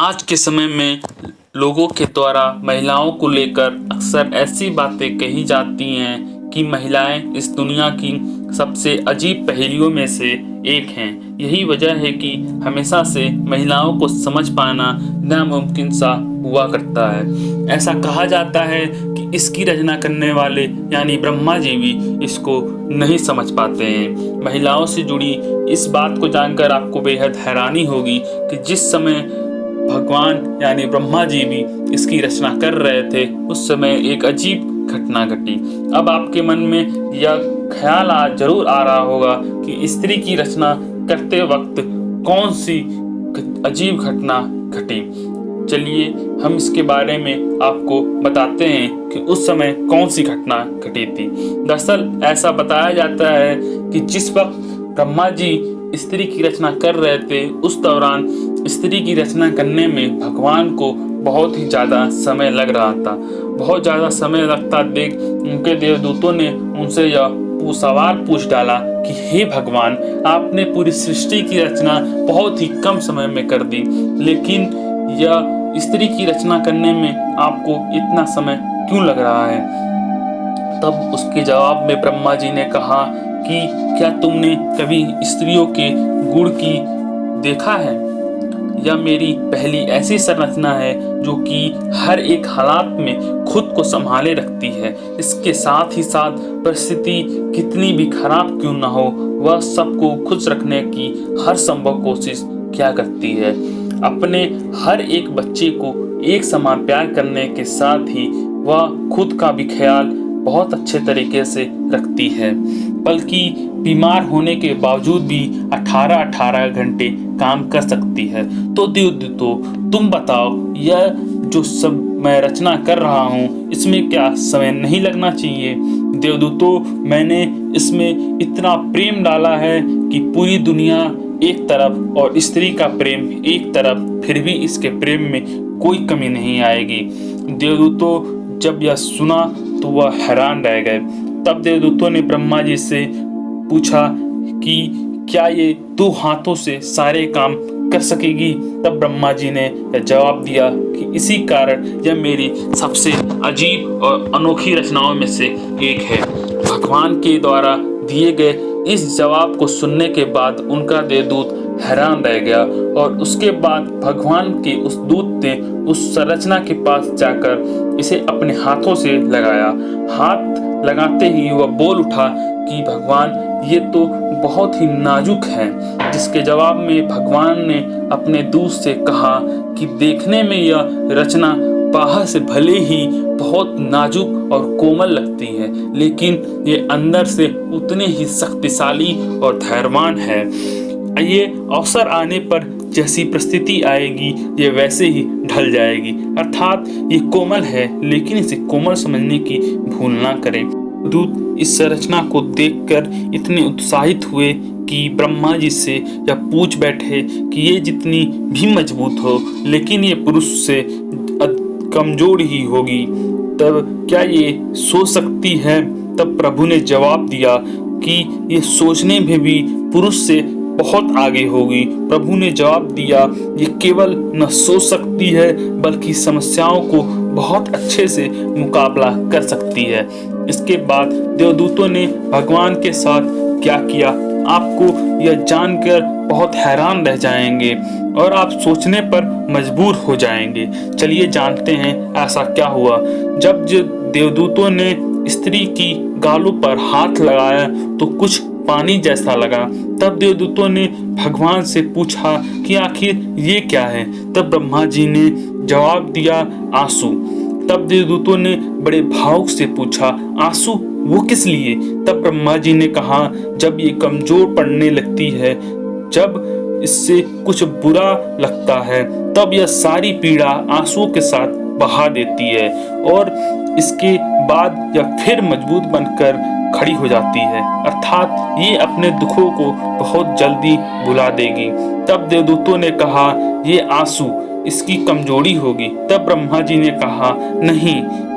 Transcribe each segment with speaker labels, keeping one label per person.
Speaker 1: आज के समय में लोगों के द्वारा महिलाओं को लेकर अक्सर ऐसी बातें कही जाती हैं कि महिलाएं इस दुनिया की सबसे अजीब पहेलियों में से एक हैं। यही वजह है कि हमेशा से महिलाओं को समझ पाना नामुमकिन सा हुआ करता है। ऐसा कहा जाता है कि इसकी रचना करने वाले यानी ब्रह्मा जी भी इसको नहीं समझ पाते हैं। महिलाओं से जुड़ी इस बात को जानकर आपको बेहद हैरानी होगी कि जिस समय भगवान यानी ब्रह्मा जी भी इसकी रचना कर रहे थे उस समय एक अजीब घटना घटी। अब आपके मन में यह ख्याल जरूर आ रहा होगा कि स्त्री की रचना करते वक्त कौन सी अजीब घटना घटी। चलिए हम इसके बारे में आपको बताते हैं कि उस समय कौन सी घटना घटी थी। दरअसल ऐसा बताया जाता है कि जिस वक्त ब्रह्मा जी स्त्री की रचना कर रहे थे उस दौरान स्त्री की रचना करने में भगवान को बहुत ही ज़्यादा समय लग रहा था। बहुत ज़्यादा समय लगता देख उनके देवदूतों ने उनसे यह सवाल पूछ डाला कि हे भगवान, आपने पूरी सृष्टि की रचना बहुत ही कम समय में कर दी, लेकिन यह स्त्री की रचना करने में आपको इतना समय क्यों लग रहा है। तब उसके जवाब में ब्रह्मा जी ने कहा कि क्या तुमने कभी स्त्रियों के गुण की देखा है। यह मेरी पहली ऐसी संरचना है जो कि हर एक हालात में खुद को संभाले रखती है। इसके साथ ही साथ परिस्थिति कितनी भी खराब क्यों ना हो, वह सबको खुश रखने की हर संभव कोशिश किया करती है। अपने हर एक बच्चे को एक समान प्यार करने के साथ ही वह खुद का भी ख्याल बहुत अच्छे तरीके से रखती है, बल्कि बीमार होने के बावजूद भी 18-18 घंटे काम कर सकती है। तो देवदूतों, तुम बताओ, यह जो सब मैं रचना कर रहा हूँ इसमें क्या समय नहीं लगना चाहिए। देवदूतों, मैंने इसमें इतना प्रेम डाला है कि पूरी दुनिया एक तरफ और स्त्री का प्रेम एक तरफ, फिर भी इसके प्रेम में कोई कमी नहीं आएगी। देवदूतों, जब यह सुना तो वह हैरान रह गए। तब देवदूतों ने ब्रह्मा जी से पूछा कि क्या ये 2 हाथों से सारे काम कर सकेगी। तब ब्रह्मा जी ने जवाब दिया कि इसी कारण यह मेरी सबसे अजीब और अनोखी रचनाओं में से एक है। भगवान के द्वारा दिए गए इस जवाब को सुनने के बाद उनका देवदूत हैरान रह गया और उसके बाद भगवान के उस दूत ने उस संरचना के पास जाकर इसे अपने हाथों से लगाया। हाथ लगाते ही वह बोल उठा कि भगवान, ये तो बहुत ही नाजुक है। जिसके जवाब में भगवान ने अपने दूत से कहा कि देखने में यह रचना बाहर से भले ही बहुत नाजुक और कोमल लगती है, लेकिन ये अंदर से उतने ही शक्तिशाली और धैर्यवान है। ये अवसर आने पर जैसी परिस्थिति आएगी ये वैसे ही ढल जाएगी। अर्थात ये कोमल है, लेकिन इसे कोमल समझने की भूल ना करें। दूत इस संरचना को देखकर इतने उत्साहित हुए कि ब्रह्मा जी से यह पूछ बैठे कि ये जितनी भी मजबूत हो, लेकिन ये पुरुष से कमजोर ही होगी, तब क्या ये सो सकती है। तब प्रभु ने जवाब दिया कि ये सोचने में भी पुरुष से बहुत आगे होगी। प्रभु ने जवाब दिया, ये केवल न सोच सकती है बल्कि समस्याओं को बहुत अच्छे से मुकाबला कर सकती है। इसके बाद देवदूतों ने भगवान के साथ क्या किया, आपको यह जानकर बहुत हैरान रह जाएंगे और आप सोचने पर मजबूर हो जाएंगे। चलिए जानते हैं ऐसा क्या हुआ। जब देवदूतों ने स्त्री की गालों पर हाथ लगाया तो कुछ पानी जैसा लगा। तब देवदूतों ने भगवान से पूछा कि आखिर ये क्या है। तब ब्रह्मा जी ने जवाब दिया, आंसू। तब देवदूतों ने बड़े भावुक से पूछा, आंसू वो किस लिए। तब ब्रह्मा जी ने कहा, जब ये कमजोर पड़ने लगती है, जब इससे कुछ बुरा लगता है, तब यह सारी पीड़ा आंसुओं के साथ बहा देती है और इसके बाद यह फिर मजबूत बनकर खड़ी हो जाती है। अर्थात ये अपने दुखों को बहुत जल्दी भुला देगी। तब देवदूतों ने कहा, ये आंसू इसकी कमजोरी होगी। तब ब्रह्मा जी ने कहा, नहीं,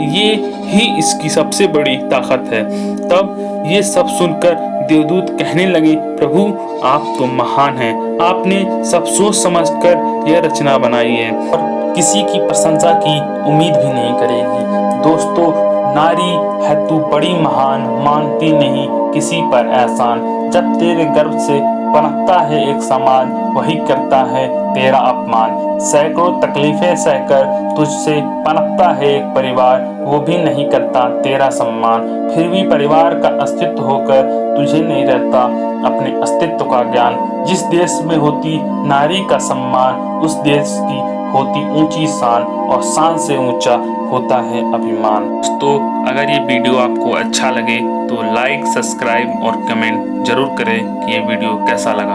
Speaker 1: ये ही इसकी सबसे बड़ी ताकत है। तब ये सब सुनकर देवदूत कहने लगे, प्रभु आप तो महान हैं, आपने सब सोच समझकर यह रचना बनाई है और किसी की प्रशंसा की उम्मीद भी नहीं करेगी। दोस्तों, नारी है तू बड़ी महान, मानती नहीं किसी पर एहसान। जब तेरे गर्भ से पनपता है एक समाज, वही करता है तेरा अपमान। सैकड़ों तकलीफें सहकर तुझसे पनपता है एक परिवार, वो भी नहीं करता तेरा सम्मान। फिर भी परिवार का अस्तित्व होकर तुझे नहीं रहता अपने अस्तित्व का ज्ञान। जिस देश में होती नारी का सम्मान, उस देश की होती ऊंची शान, और शान से ऊंचा होता है अभिमान। दोस्तों, अगर ये वीडियो आपको अच्छा लगे तो लाइक, सब्सक्राइब और कमेंट जरूर करें कि ये वीडियो कैसा लगा।